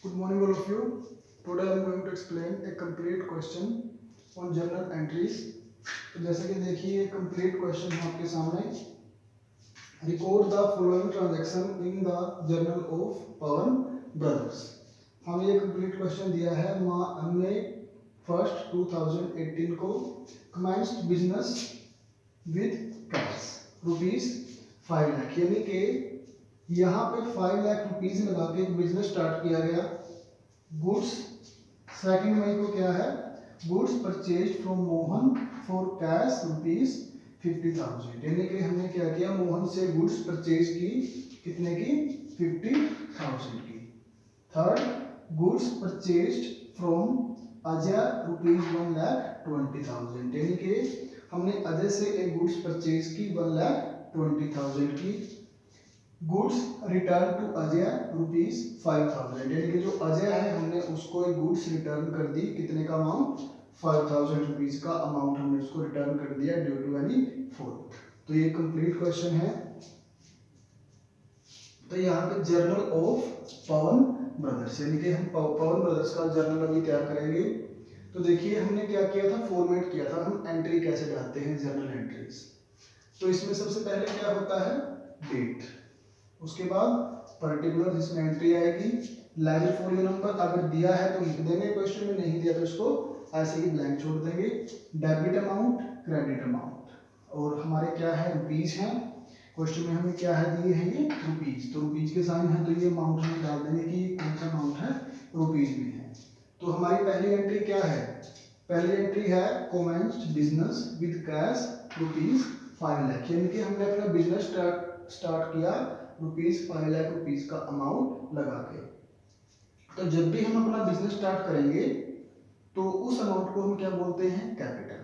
Good morning all of you. Today I am going to explain a complete question on journal entries. तो जैसे कि देखिए complete question है आपके सामने. Record the following transaction in the journal of Pawan Brothers. हमें ये complete question दिया है. हमने 1st 2018 को commenced business with cash rupees 5 lakh, यानी कि यहाँ पे 5 लाख रुपीज लगा के एक बिजनेस स्टार्ट किया गया. गुड्स 2 मई को क्या है, goods purchase from Mohan for cash rupees 50,000, यानी कि हमने क्या किया, मोहन से गुड्स परचेज की, कितने की, 50,000 की. Third, goods purchase from Ajay rupees 1,20,000, यानी कि हमने अजय से एक गुड्स परचेज की 1,20,000 की. Goods return to Ajay rupees 5,000, यानी कि जो अजय है हमने उसको एक गुड्स रिटर्न कर दी, कितने का अमाउंट, 5,000 रुपीज का अमाउंट हमने उसको रिटर्न कर दिया ड्यू टू एनी फॉल्ट. तो ये कंप्लीट क्वेश्चन है. तो यहाँ पे जर्नल ऑफ पवन ब्रदर्स, यानी कि हम पवन ब्रदर्स का जर्नल अभी तैयार करेंगे. तो देखिए हमने क्या किया था, फॉर्मेट किया था, हम एंट्री कैसे डालते हैं जर्नल एंट्रीज. तो इसमें सबसे पहले क्या होता है, डेट, उसके बाद पर्टिकुलर जिसमें एंट्री आएगी, लेजर फोलियो नंबर अगर दिया है तो लिख देंगे, क्वेश्चन में नहीं दिया तो इसको ऐसे ही ब्लैंक छोड़ देंगे. डेबिट अमाउंट, क्रेडिट अमाउंट, और हमारे क्या है, रुपीज हैं. क्वेश्चन में हमें क्या है, दिए हैं ये रुपीज, तो रुपीज के साइन है तो ये अमाउंट में डाल देंगे कि कौन सा अमाउंट है, रुपीज में है. तो हमारी पहली एंट्री क्या है, पहली एंट्री है commenced business with cash rupees 5 lakh, यानी कि हमने अपना बिजनेस स्टार्ट किया रुपीज 5 लाख रुपीज का अमाउंट लगा के. तो जब भी हम अपना बिजनेस स्टार्ट करेंगे तो उस अमाउंट को हम क्या बोलते हैं, कैपिटल.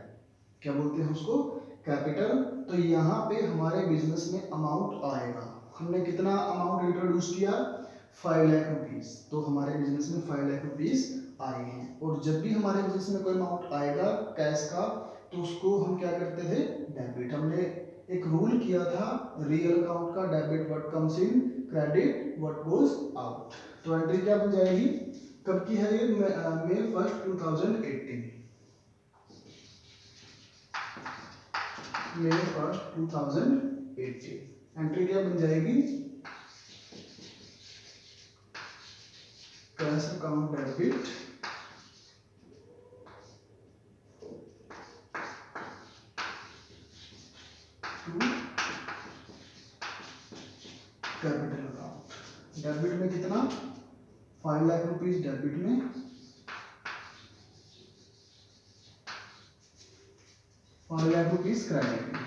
क्या बोलते हैं उसको, कैपिटल. तो यहाँ पे हमारे बिजनेस में अमाउंट आएगा, हमने कितना अमाउंट इंट्रोड्यूस किया, 5 लाख रुपीज, तो हमारे बिजनेस में 5 लाख रुपीज आए हैं. और जब भी हमारे बिजनेस में कोई अमाउंट आएगा कैश का, तो उसको हम क्या करते थे, डेबिट. हमने एक रूल किया था रियल अकाउंट का, debit what comes in, credit what goes out. तो एंट्री क्या बन जाएगी, कब की है ये, मई 1st 2018, मई 1st 2018. एंट्री क्या बन जाएगी, cash account debit to capital account. Debit में कितना, 5 लाख रुपीज डेबिट में, 5 लाख रुपीज क्रेडिट में.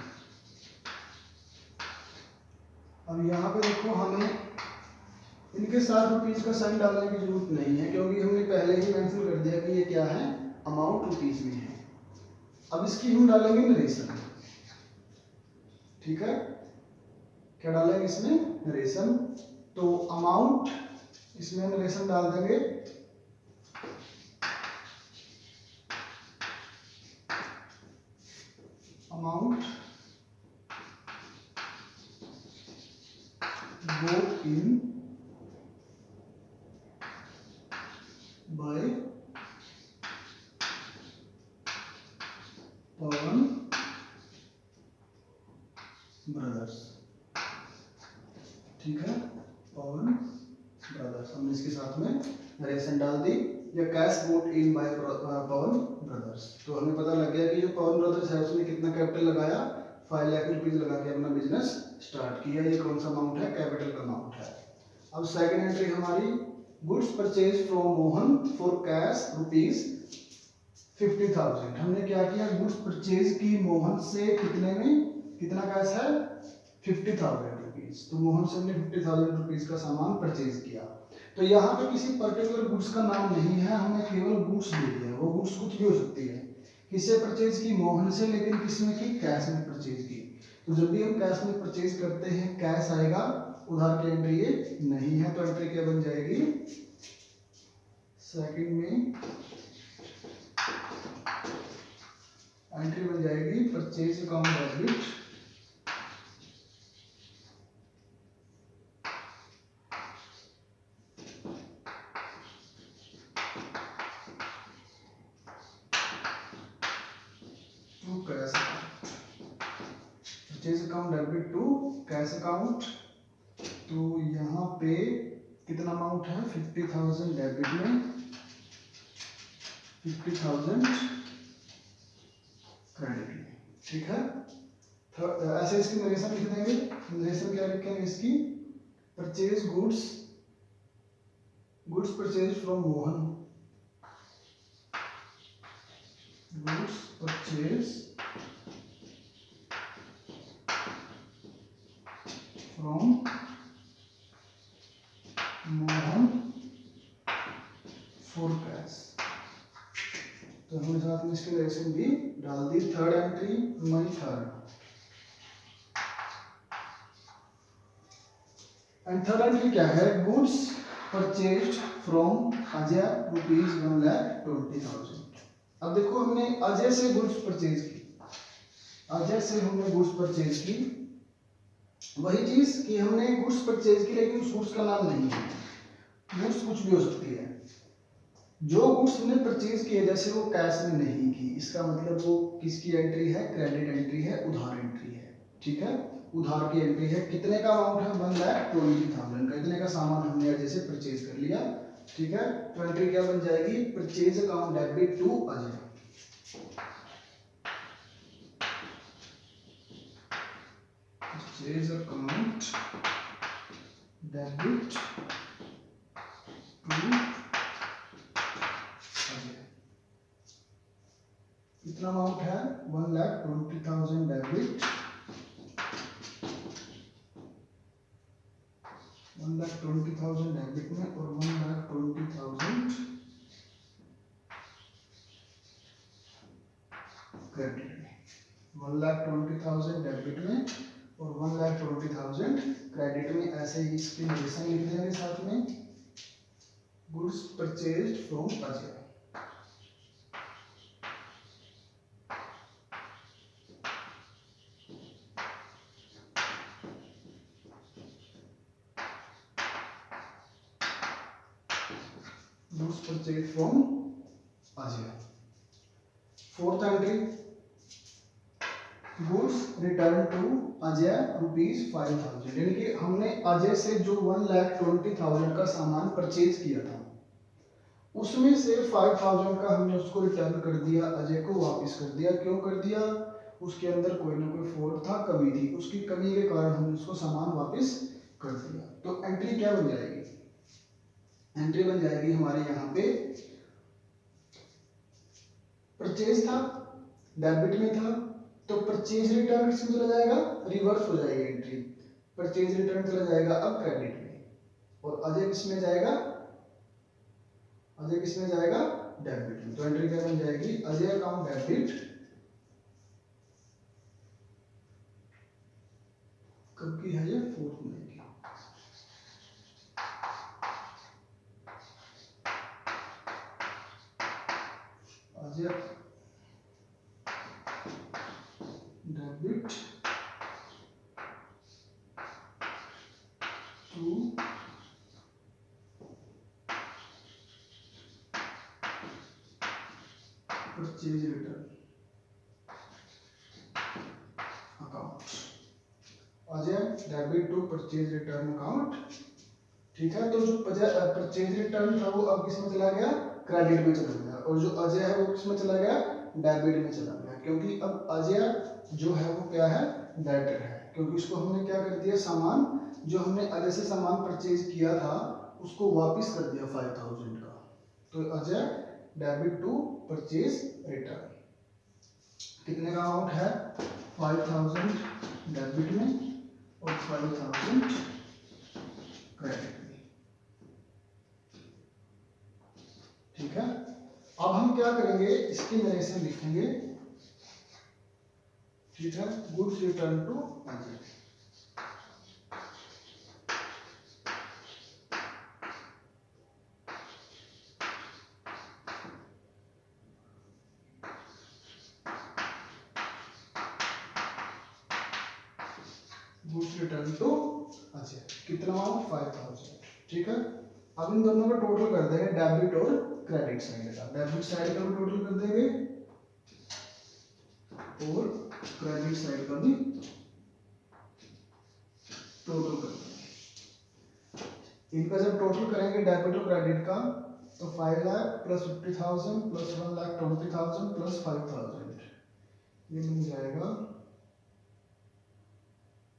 अब यहाँ पे देखो हमें इनके साथ रुपीज का साइन डालने की जरूरत नहीं है, क्योंकि हमने पहले ही मेंशन कर दिया कि ये क्या है, अमाउंट रुपीज में है. अब इसकी हम डालेंगे नरेशन, ठीक है, क्या डालेंगे इसमें, नरेशन. तो अमाउंट इसमें नरेशन डाल देंगे, amount go in by Pawan brothers, ठीक है, पवन ब्रदर्स. हमने इसके साथ में नरेशन डाल दी, या cash boat in by Pawan brothers. तो हमें पता लग गया कि जो पवन ब्रदर्स है उसने कितना कैपिटल लगाया, 5 लाख रुपीज लगा के अपना बिजनेस स्टार्ट किया. ये कौन सा अमाउंट है, कैपिटल का अमाउंट है. अब सेकंड एंट्री हमारी, goods purchase from Mohan for cash rupees 50,000. हमने क्या किया, गुड्स परचेज की मोहन से, कितने में, कितना कैश है, 50,000 रुपीज. तो मोहन से हमने 50,000 रुपीज का सामान परचेज किया. तो यहाँ पे किसी पर्टिकुलर गुड्स का नाम नहीं है, हमें केवल गुड्स दे दिया. वो गुड्स कुछ भी हो सकती है. किससे परचेज की, मोहन से, लेकिन किसमें की, कैश में परचेज की. तो जब भी हम कैश में परचेज करते हैं कैश आएगा, उधार की एंट्री ये नहीं है. तो एंट्री क्या बन जाएगी, सेकंड में एंट्री बन जाएगी purchase account debit to cash account, purchase account debit to cash account. तो यहाँ पे कितना अमाउंट है, 50,000 डेबिट में, 50,000 क्रेडिट में, ठीक है। ऐसे इसकी नरेशन लिख देंगे। नरेशन क्या लिखेंगे इसकी, purchase goods purchase from Mohan, goods purchase from Mohan for cash. तो हमने साथ में इसकी नरेशन भी डाल दी। Third entry, money third, and third entry क्या है, goods purchased from Ajay rupees 1,20,000। अब देखो हमने अजय से गुड्स परचेज की, अजय से हमने गुड्स परचेज की, वही चीज कि हमने गुड्स परचेज की लेकिन उस गुड्स का नाम नहीं है, गुड्स कुछ भी हो सकती है। जो गुड्स हमने परचेज किए जैसे वो कैश में नहीं की, इसका मतलब वो किसकी एंट्री है, क्रेडिट एंट्री है, उधार एंट्री है, ठीक है। उधार की एंट्री है। कितने का अमाउंट है, 1,20,000 का। इतने का सामान हमने अजय से परचेज कर लिया, ठीक है। तो एंट्री क्या बन जाएगी, purchase account debit to Ajay, purchase account debit to Ajay. कितना अमाउंट है, 1,20,000 डेबिट, 1,20,000 डेबिट में और 1,20,000 क्रेडिट में। 1,20,000 डेबिट में और 1,20,000 क्रेडिट में। ऐसे ही इसकी नरेशन लिख देंगे साथ में, goods purchased from Ajay, goods purchased from Ajay. Fourth entry, goods return to Ajay ₹5,000, यानी कि हमने अजय से जो 1,20,000 का सामान परचेज किया था उसमें से 5,000 का हमने उसको रिटर्न कर दिया, अजय को वापस कर दिया। क्यों कर दिया, उसके अंदर कोई ना कोई फॉल्ट था, कमी थी, उसकी कमी के कारण हमने उसको सामान वापस कर दिया। तो एंट्री क्या बन जाएगी, एंट्री बन जाएगी हमारे यहाँ पे, परचेज था डेबिट में था, तो परचेज रिटर्न किसमें चला जाएगा, रिवर्स हो जाएगी एंट्री, परचेज रिटर्न चला जाएगा अब क्रेडिट में, और अजय किसमें जाएगा, अजय किसमें जाएगा, डेबिट में। तो एंट्री क्या बन जाएगी, अजय अकाउंट डेबिट, कब की है ये, 4 मई की। Ajay debit to purchase return account, Ajay debit to purchase return account, ठीक है। तो जो परचेज रिटर्न था वो अब किसमें चला गया, क्रेडिट में चला गया, और जो अजय है वो किसमें चला गया, डेबिट में चला गया, क्योंकि अब अजय जो है वो क्या है, डेटर है, क्योंकि उसको हमने क्या कर दिया, सामान जो हमने अजय से सामान परचेज किया था उसको वापस कर दिया 5,000 का। तो Ajay debit to purchase return, कितने का अमाउंट है, 5,000 डेबिट में और 5,000 क्रेडिट में, ठीक है। अब हम क्या करेंगे, इसकी नरेशन लिखेंगे, ठीक है। Goods return to Ajay, goods return to Ajay, कितना अमाउंट, 5,000, ठीक है। अब इन दोनों का टोटल कर देंगे, डेबिट और क्रेडिट साइड का, डेबिट साइड का भी टोटल कर देंगे और क्रेडिट साइड का भी टोटल कर देंगे। इनका जब टोटल करेंगे डेबिट और क्रेडिट का तो 5 लाख प्लस 50,000 प्लस 1,20,000 प्लस 5,000 ये मिल जाएगा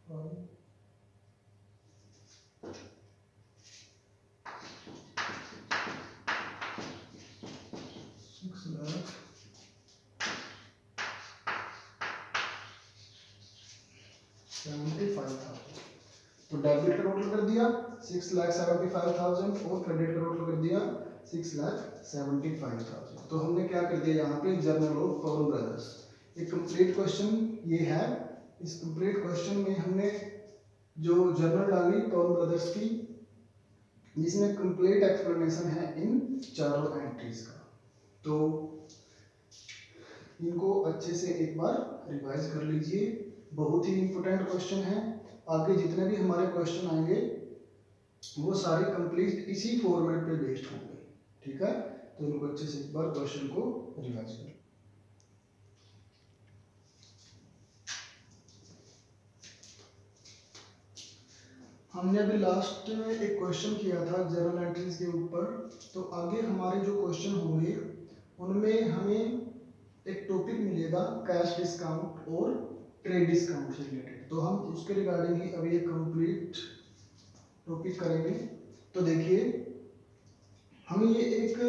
6,75,000। तो डेबिट का टोटल कर दिया 6,75,000 और क्रेडिट का टोटल कर दिया 6,75,000। तो हमने क्या कर दिया यहाँ पे जर्नल ऑफ पवन ब्रदर्स। एक कंप्लीट क्वेश्चन ये है। इस कंप्लीट क्वेश्चन में हमने जो जर्नल डाली पवन ब्रदर्स की, जिसमें कंप्लीट एक्सप्लेनेशन है इन चारों एंट्रीज का। तो इनको अच्छे से एक बार रिवाइज कर लीजिए, बहुत ही इंपॉर्टेंट क्वेश्चन है। आगे जितने भी हमारे क्वेश्चन आएंगे वो सारे कंप्लीट इसी फॉर्मेट पे बेस्ड होंगे, ठीक है। तो इनको अच्छे से एक बार क्वेश्चन को रिवाइज करें। हमने अभी लास्ट में एक क्वेश्चन किया था जर्नल एंट्रीज के ऊपर। तो आगे हमारे जो क्वेश्चन होंगे उनमें हमें एक टॉपिक मिलेगा कैश डिस्काउंट और ट्रेड डिस्काउंट से रिलेटेड। तो हम उसके रिगार्डिंग ही अभी एक कंप्लीट टॉपिक करेंगे। तो देखिए हमें ये एक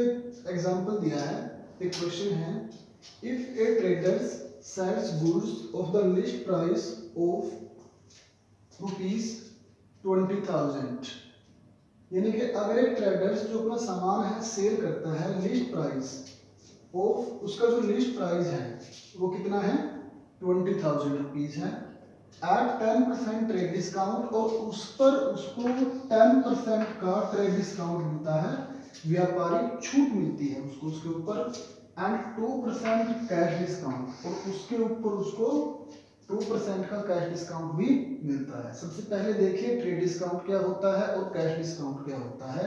एग्जांपल दिया है, एक क्वेश्चन है, if a traders sells goods of the list price of ₹20,000, यानी कि अगर एक ट्रेडर्स जो अपना सामान है सेल करता है लिस्ट प्राइस ऑफ, उसका जो लिस्ट प्राइस है वो कितना है 20,000 रुपीज है, एट 10% ट्रेड डिस्काउंट, और उस पर उसको 10% का ट्रेड डिस्काउंट मिलता है, व्यापारिक छूट मिलती है उसको उसके ऊपर, एंड 2% कैश डिस्काउंट, और उसके ऊपर उसको 2% का कैश डिस्काउंट भी मिलता है। सबसे पहले देखिए ट्रेड डिस्काउंट क्या होता है और कैश डिस्काउंट क्या होता है।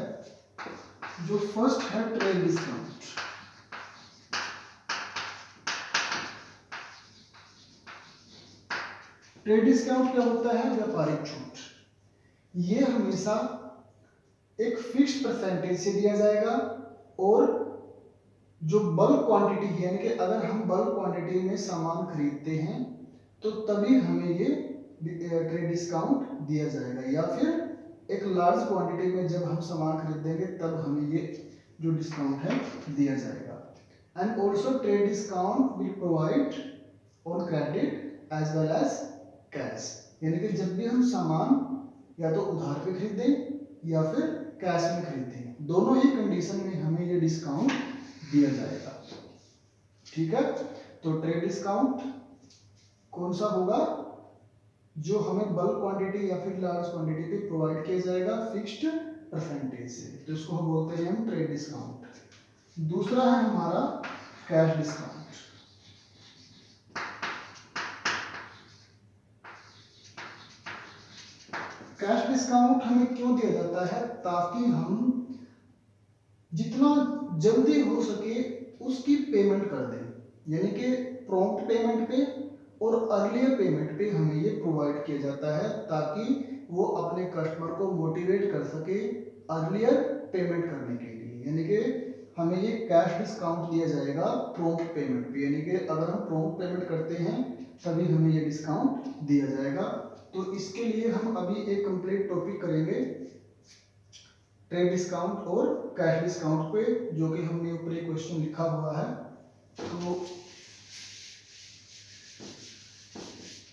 जो फर्स्ट है ट्रेड डिस्काउंट, ट्रेड डिस्काउंट क्या होता है, व्यापारिक छूट। ये हमेशा एक फिक्स परसेंटेज से दिया जाएगा, और जो बल्क क्वांटिटी है, यानी कि अगर हम बल्क क्वांटिटी में सामान खरीदते हैं तो तभी हमें ये ट्रेड डिस्काउंट दिया जाएगा, या फिर एक लार्ज क्वांटिटी में जब हम सामान खरीदेंगे तब हमें ये जो डिस्काउंट है दिया जाएगा। And also trade discount will provide on credit as well as cash, यानी कि जब भी हम सामान या तो उधार पे खरीदें या फिर कैश में खरीदें, दोनों ही कंडीशन में हमें ये डिस्काउंट दिया जाएगा, ठीक है। तो ट्रेड डिस्काउंट कौन सा होगा, जो हमें बल्क क्वांटिटी या फिर लार्ज क्वांटिटी पे प्रोवाइड किया जाएगा फिक्स्ड परसेंटेज से, तो इसको हम बोलते हैं हम ट्रेड डिस्काउंट। दूसरा है हमारा कैश डिस्काउंट। कैश डिस्काउंट हमें क्यों दिया जाता है, ताकि हम जितना जल्दी हो सके उसकी पेमेंट कर दें, यानी कि प्रॉम्प्ट पेमेंट पे और अर्लियर पेमेंट पे हमें ये प्रोवाइड किया जाता है, ताकि वो अपने कस्टमर को मोटिवेट कर सके अर्लियर पेमेंट करने के लिए। यानी कि हमें ये कैश डिस्काउंट दिया जाएगा प्रॉम्प्ट पेमेंट पे, यानी कि अगर हम प्रॉम्प्ट पेमेंट करते हैं तभी हमें ये डिस्काउंट दिया जाएगा। तो इसके लिए हम अभी एक कंप्लीट टॉपिक करेंगे ट्रेड डिस्काउंट और कैश डिस्काउंट पे, जो कि हमने ऊपर एक क्वेश्चन लिखा हुआ है। तो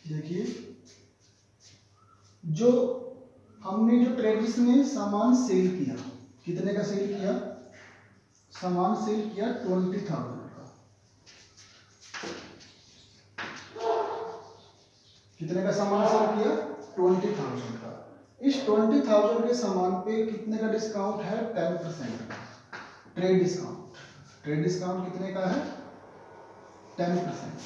देखिए जो हमने जो ट्रेडर्स ने सामान सेल किया, कितने का सेल किया, सामान सेल किया 20,000 का, कितने का सामान सेल किया 20,000 का। इस 20,000 के सामान पे कितने का डिस्काउंट है 10% का ट्रेड डिस्काउंट। ट्रेड डिस्काउंट कितने का है 10%।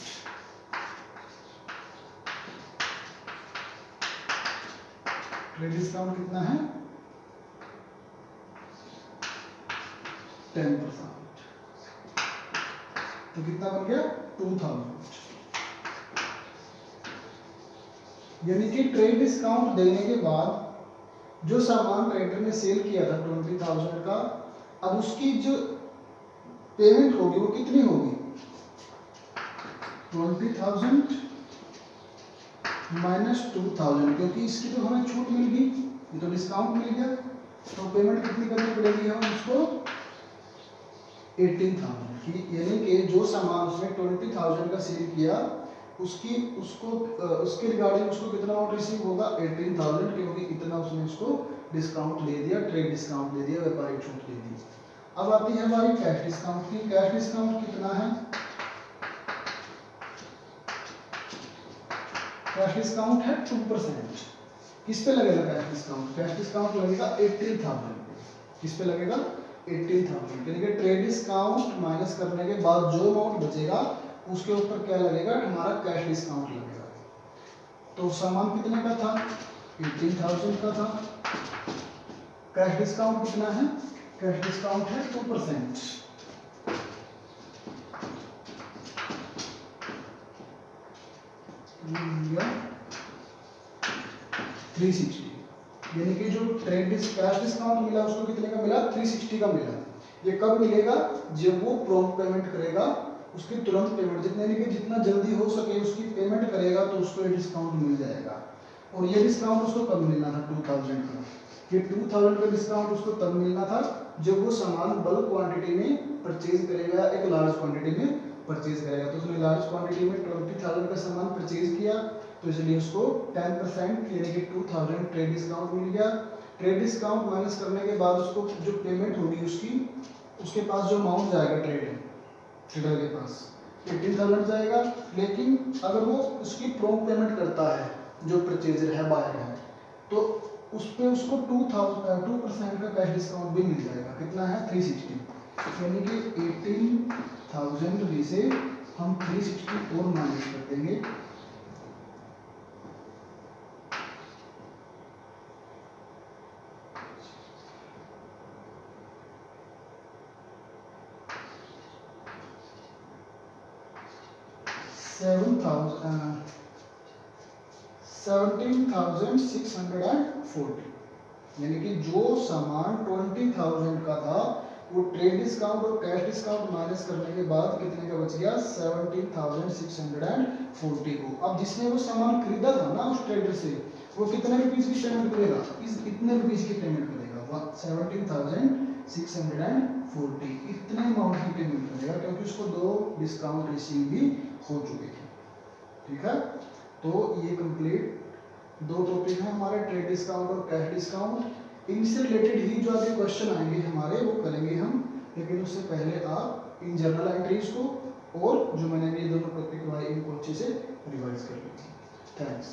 ट्रेड डिस्काउंट कितना है 10%, तो कितना बन गया 2,000। यानी कि ट्रेड डिस्काउंट देने के बाद जो सामान ट्रेडर ने सेल किया था 20,000 का, अब उसकी जो पेमेंट होगी वो कितनी होगी, 20,000 माइनस 2,000, क्योंकि इसकी तो हमें छूट मिल गई, ये तो डिस्काउंट मिल गया, तो पेमेंट कितनी करनी पड़ेगी हम उसको 18,000 की। यानी कि जो सामान उसने 20,000 का सेल किया उसकी उसके रिगार्डिंग उसको कितना अमाउंट रिसीव होगा 18,000, क्योंकि इतना उसने उसको डिस्काउंट ले दिया, ट्रेड डिस्काउंट दे दिया, व्यापारिक छूट दे दी। अब आती है हमारी कैश डिस्काउंट की। कैश डिस्काउंट कितना है, कैश डिस्काउंट है 2%। किस पे लगेगा कैश डिस्काउंट, कैश डिस्काउंट लगेगा 18,000 पे। किस पे लगेगा 18,000, यानी कि ट्रेड डिस्काउंट माइनस करने के बाद जो अमाउंट बचेगा उसके ऊपर क्या लगेगा, हमारा कैश डिस्काउंट लगेगा। तो सामान कितने का था, 18,000 का था, कैश डिस्काउंट कितना है, कैश डिस्काउंट है 2%। या 360, यानी कि जो ट्रेड कैश डिस्काउंट मिला उसको कितने का मिला, 360 का मिला। ये कब मिलेगा, जब वो प्रॉम्प्ट पेमेंट करेगा, उसकी तुरंत पेमेंट जितने यानी कि जितना जल्दी हो सके उसकी पेमेंट करेगा तो उसको ये डिस्काउंट मिल जाएगा। और ये डिस्काउंट उसको कब मिलना था 2,000 का, ये 2,000 का डिस्काउंट उसको तब मिलना था जब वो सामान बल्क क्वांटिटी में परचेज करेगा, एक लार्ज क्वांटिटी में परचेज करेगा। तो उसने लार्ज क्वांटिटी में 20,000 का सामान परचेज किया, तो इसलिए उसको 10% यानी कि 2,000 ट्रेड डिस्काउंट मिल गया। ट्रेड डिस्काउंट माइनस करने के बाद उसको जो पेमेंट होगी उसकी, उसके पास जो अमाउंट जाएगा ट्रेडर के पास 18,000 जाएगा। लेकिन अगर वो उसकी प्रॉम्प्ट पेमेंट करता है, जो परचेजर है, बायर है, तो उस पे उसको 2% का कैश डिस्काउंट भी मिल जाएगा। कितना है 360, यानी कि 18,000 में से हम 360 और माइनस कर देंगे, $17,640, यानी कि जो सामान 20,000 का था वो ट्रेड डिस्काउंट और कैश डिस्काउंट माइनस करने के बाद कितने का बच गया, 17,640 को। अब जिसने वो सामान खरीदा था ना उस ट्रेडर से, वो कितने रुपीज की पेमेंट करेगा, इतने रुपीज की पेमेंट करेगा, 17,640 इतने अमाउंट की पेमेंट करेगा, क्योंकि उसको 2 डिस्काउंट रिसीव भी हो चुके थे। ठीक है, तो ये कंप्लीट 2 टॉपिक हैं हमारे, ट्रेड डिस्काउंट और कैश डिस्काउंट। इनसे रिलेटेड ही जो आगे क्वेश्चन आएंगे हमारे वो करेंगे हम, लेकिन उससे पहले आप इन जर्नल एंट्रीज को और जो मैंने ये दोनों टॉपिक करवाए इनको अच्छे से रिवाइज कर लीजिए। थैंक्स।